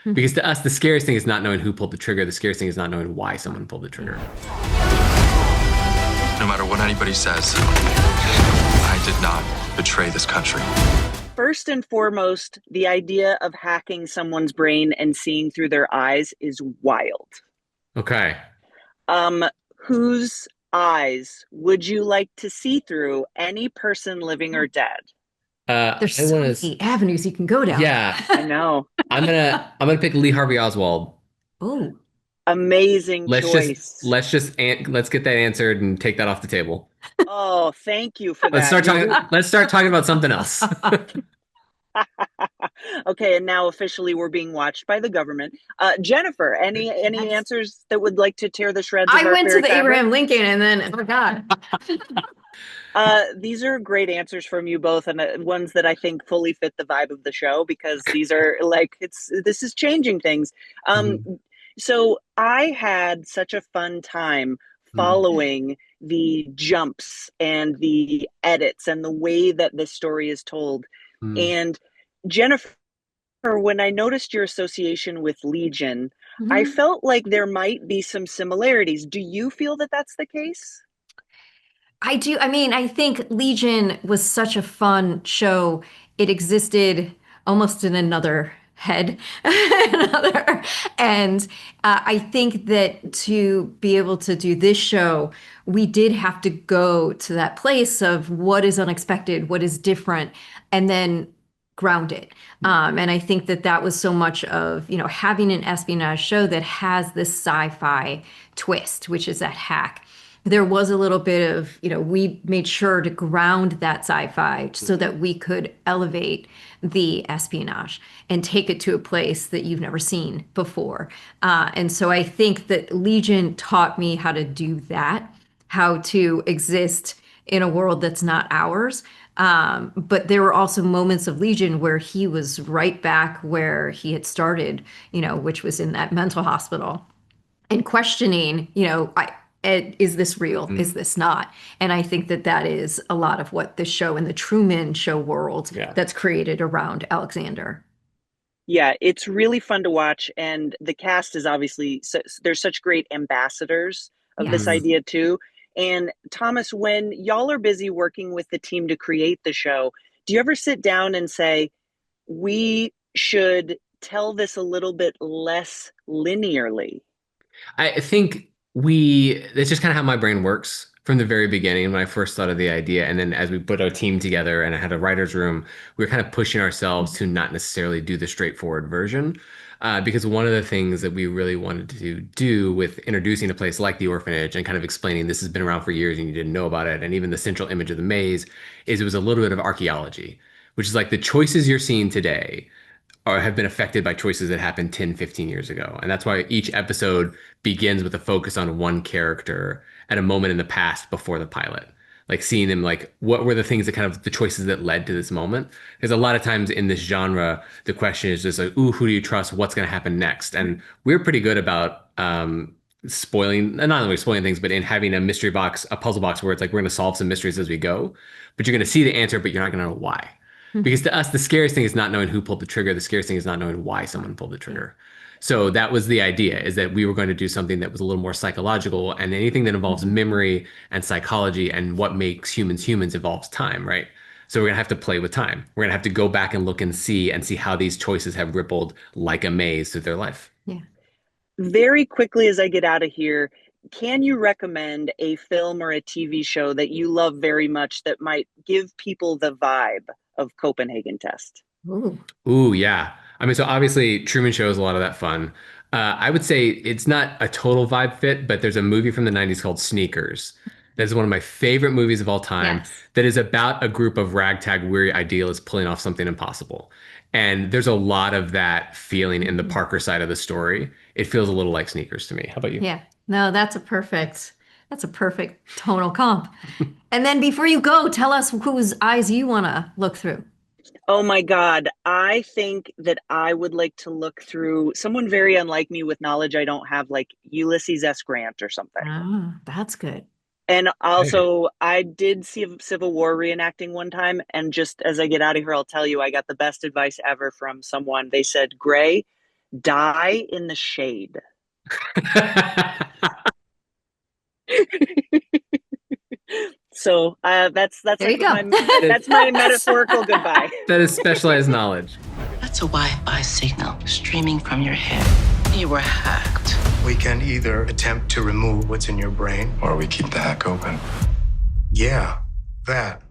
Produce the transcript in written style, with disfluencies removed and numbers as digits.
Because to us, the scariest thing is not knowing who pulled the trigger. The scariest thing is not knowing why someone pulled the trigger. No matter what anybody says, I did not betray this country. First and foremost, the idea of hacking someone's brain and seeing through their eyes is wild. Okay. Whose eyes would you like to see through, any person living or dead? There's I so want to. many avenues you can go down. Yeah, I know. I'm gonna pick Lee Harvey Oswald. Oh, Amazing Let's just choice. let's get that answered and take that off the table. Oh, thank you for Let's that. start talking. Let's start talking about something else. Okay, and now officially we're being watched by the government. Jennifer, any answers that would like to tear the shreds of I our went to fairy the fabric? Abraham Lincoln and then, oh God. These are great answers from you both, and ones that I think fully fit the vibe of the show, because these are like, this is changing things. Mhm. So I had such a fun time Mhm. following the jumps and the edits and the way that this story is told. Mhm. And Jennifer, when I noticed your association with Legion, I Mhm. felt like there might be some similarities. Do you feel that that's the case? I do. I mean, I think Legion was such a fun show. It existed almost in another head, another. And I think that to be able to do this show, we did have to go to that place of what is unexpected, what is different, and then ground it. And I think that that was so much of, having an espionage show that has this sci-fi twist, which is that hack. There was a little bit of, we made sure to ground that sci-fi so that we could elevate the espionage and take it to a place that you've never seen before. And so I think that Legion taught me how to do that, how to exist in a world that's not ours. But there were also moments of Legion where he was right back where he had started, which was in that mental hospital and questioning, is this real? Mhm. Is this not? And I think that that is a lot of what the show and the Truman Show world Yeah. that's created around Alexander. Yeah, it's really fun to watch, and the cast is obviously there's such great ambassadors of this Yes. Mhm. idea too. And Thomas, when y'all are busy working with the team to create the show, do you ever sit down and say, we should tell this a little bit less linearly? I think it's just kind of how my brain works from the very beginning when I first thought of the idea. And then as we put our team together and I had a writer's room, we were kind of pushing ourselves to not necessarily do the straightforward version. Because one of the things that we really wanted to do with introducing a place like the orphanage and kind of explaining this has been around for years and you didn't know about it, and even the central image of the maze, is it was a little bit of archaeology, which is like the choices you're seeing today or have been affected by choices that happened 10, 15 years ago. And that's why each episode begins with a focus on one character at a moment in the past before the pilot. Like seeing them, like what were the things that kind of the choices that led to this moment? Because a lot of times in this genre, the question is just like, ooh, who do you trust? What's going to happen next? And we're pretty good about spoiling, not only spoiling things, but in having a mystery box, a puzzle box where it's like we're going to solve some mysteries as we go, but you're going to see the answer, but you're not going to know why. Because to us, the scariest thing is not knowing who pulled the trigger. The scariest thing is not knowing why someone pulled the trigger. So that was the idea, is that we were going to do something that was a little more psychological, and anything that involves memory and psychology and what makes humans humans involves time, right? So we're gonna have to play with time. We're gonna have to go back and look and see how these choices have rippled like a maze through their life. Yeah. Very quickly as I get out of here, can you recommend a film or a TV show that you love very much that might give people the vibe of Copenhagen Test? Ooh. Ooh, yeah. I mean, so obviously Truman Show is a lot of that fun. I would say it's not a total vibe fit, but there's a movie from the 90s called Sneakers. That is one of my favorite movies of all time Yes. that is about a group of ragtag weary idealists pulling off something impossible. And there's a lot of that feeling in the Parker side of the story. It feels a little like Sneakers to me. How about you? Yeah. No, that's a perfect tonal comp. And then before you go, tell us whose eyes you want to look through. Oh my God. I think that I would like to look through someone very unlike me with knowledge I don't have, like Ulysses S. Grant or something. Ah, that's good. And Okay. also, I did see a Civil War reenacting one time. And just as I get out of here, I'll tell you, I got the best advice ever from someone. They said, Gray, Die in the shade. So that's There you go. that's my metaphorical goodbye. That is specialized knowledge. That's a Wi-Fi signal streaming from your head. You were hacked. We can either attempt to remove what's in your brain, Or we keep the hack open. yeah, that.